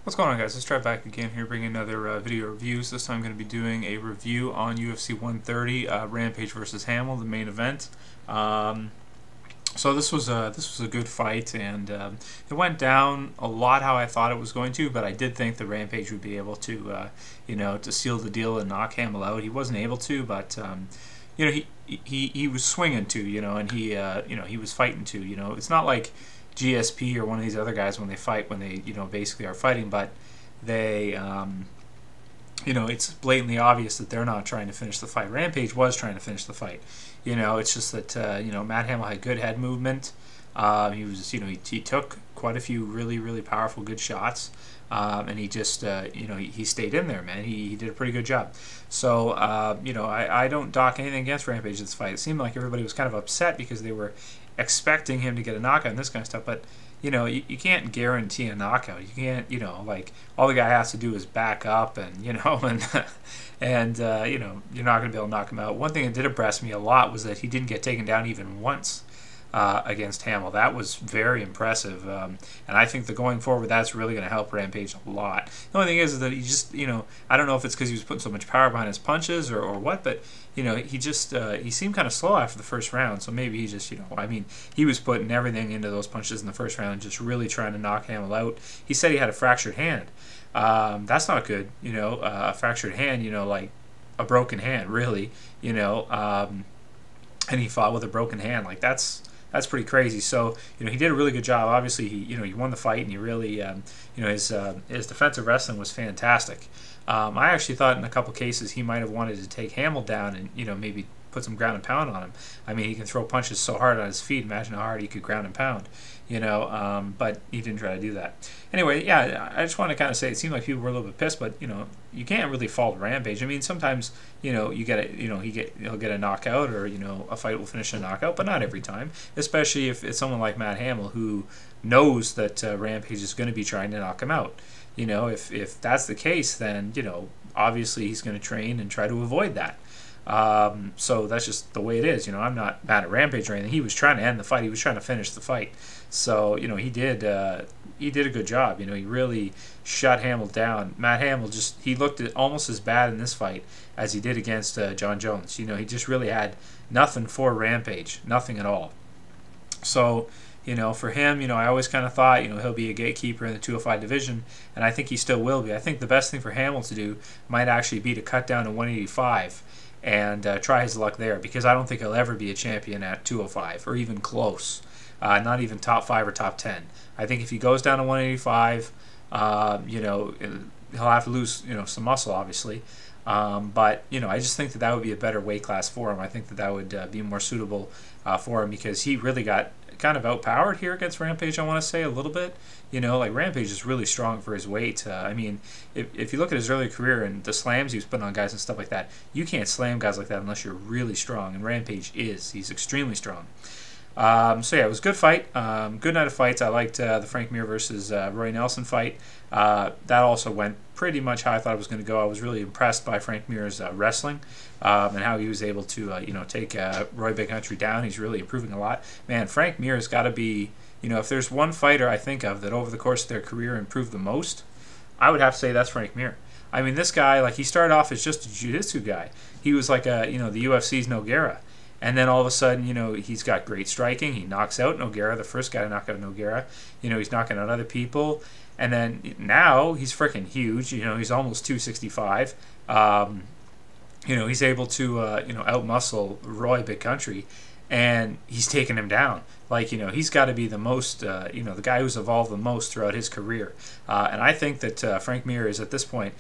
What's going on, guys? Let's try back again here, bringing another video reviews. This time I'm going to be doing a review on UFC 130, Rampage versus Hamil, the main event. So this was a good fight, and it went down a lot how I thought it was going to, but I did think the Rampage would be able to, to seal the deal and knock Hamil out. He wasn't able to, but he was swinging too, and he was fighting too. It's not like GSP or one of these other guys when they basically are fighting, but they it's blatantly obvious that they're not trying to finish the fight. Rampage was trying to finish the fight. It's just that Matt Hammill had good head movement. He was he took quite a few really powerful good shots, and he just he stayed in there, man. He did a pretty good job. So I don't dock anything against Rampage in this fight. It seemed like everybody was kind of upset because they were expecting him to get a knockout and this kind of stuff, but you can't guarantee a knockout. You can't, like, all the guy has to do is back up and you're not going to be able to knock him out. One thing that did impress me a lot was that he didn't get taken down even once against Hamil. That was very impressive, and I think that going forward, that's really going to help Rampage a lot. The only thing is that he just, I don't know if it's because he was putting so much power behind his punches or what, but he just he seemed kind of slow after the first round. So maybe he just, he was putting everything into those punches in the first round and just really trying to knock Hamil out. He said he had a fractured hand. That's not good, a fractured hand, like a broken hand, really, and he fought with a broken hand. Like, that's pretty crazy. So he did a really good job. Obviously he won the fight, and he really his defensive wrestling was fantastic. I actually thought in a couple cases he might have wanted to take Hamil down and maybe put some ground and pound on him. I mean, he can throw punches so hard on his feet. Imagine how hard he could ground and pound. But he didn't try to do that. Anyway, yeah, I just want to kind of say it seemed like people were a little bit pissed, but you can't really fault Rampage. I mean, sometimes you get a, he'll get a knockout, or a fight will finish a knockout, but not every time. Especially if it's someone like Matt Hammill who knows that Rampage is going to be trying to knock him out. If that's the case, then obviously he's going to train and try to avoid that. So that's just the way it is. I'm not mad at Rampage or anything. He was trying to end the fight. He was trying to finish the fight. So he did a good job. He really shut Hamil down. Matt Hammill he looked almost as bad in this fight as he did against John Jones. He just really had nothing for Rampage, nothing at all. So for him, I always kind of thought, he'll be a gatekeeper in the 205 division, and I think he still will be. I think the best thing for Hamil to do might actually be to cut down to 185 and try his luck there, because I don't think he'll ever be a champion at 205 or even close, not even top 5 or top 10. I think if he goes down to 185, he'll have to lose some muscle, obviously, but I just think that would be a better weight class for him. I think that would be more suitable for him, because he really got kind of outpowered here against Rampage, I want to say, a little bit. Like, Rampage is really strong for his weight. I mean, if you look at his early career and the slams he was putting on guys and stuff like that, you can't slam guys like that unless you're really strong, and Rampage is. He's extremely strong. So yeah, it was a good fight. Good night of fights. I liked the Frank Mir versus Roy Nelson fight. That also went pretty much how I thought it was going to go. I was really impressed by Frank Mir's wrestling, and how he was able to take Roy Big Country down. He's really improving a lot. Man, Frank Mir has got to be, if there's one fighter I think of that over the course of their career improved the most, I would have to say that's Frank Mir. I mean, this guy, like, he started off as just a jiu-jitsu guy. He was like the UFC's Nogueira. And then all of a sudden, he's got great striking. He knocks out Nogueira, the first guy to knock out Nogueira. He's knocking out other people. And then now he's freaking huge. He's almost 265. He's able to, outmuscle Roy Big Country. And he's taking him down. Like, he's got to be the most, the guy who's evolved the most throughout his career. And I think that Frank Mir is, at this point,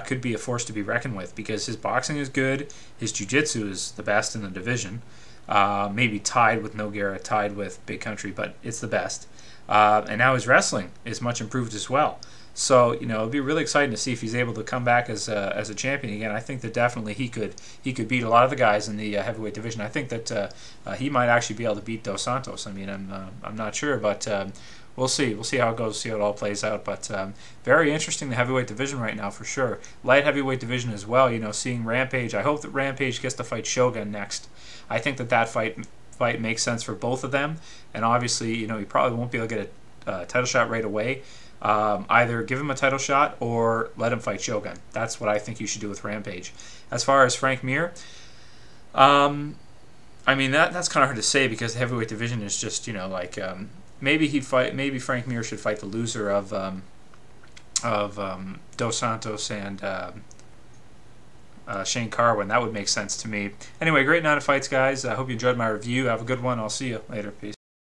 could be a force to be reckoned with, because his boxing is good, his jiu-jitsu is the best in the division, maybe tied with Nogueira, tied with Big Country, but it's the best. And now his wrestling is much improved as well. So it'll be really exciting to see if he's able to come back as a champion again. I think that definitely he could beat a lot of the guys in the heavyweight division. I think that he might actually be able to beat Dos Santos. I mean, I'm not sure, but we'll see. We'll see how it goes. See how it all plays out. But very interesting, the heavyweight division right now, for sure. Light heavyweight division as well. Seeing Rampage. I hope that Rampage gets to fight Shogun next. I think that fight makes sense for both of them. And obviously, he probably won't be able to get a title shot right away. Either give him a title shot or let him fight Shogun. That's what I think you should do with Rampage. As far as Frank Mir, I mean that's kind of hard to say because the heavyweight division is just, you know, like maybe Frank Mir should fight the loser of Dos Santos and Shane Carwin. That would make sense to me. Anyway, great night of fights, guys. I hope you enjoyed my review. Have a good one. I'll see you later. Peace.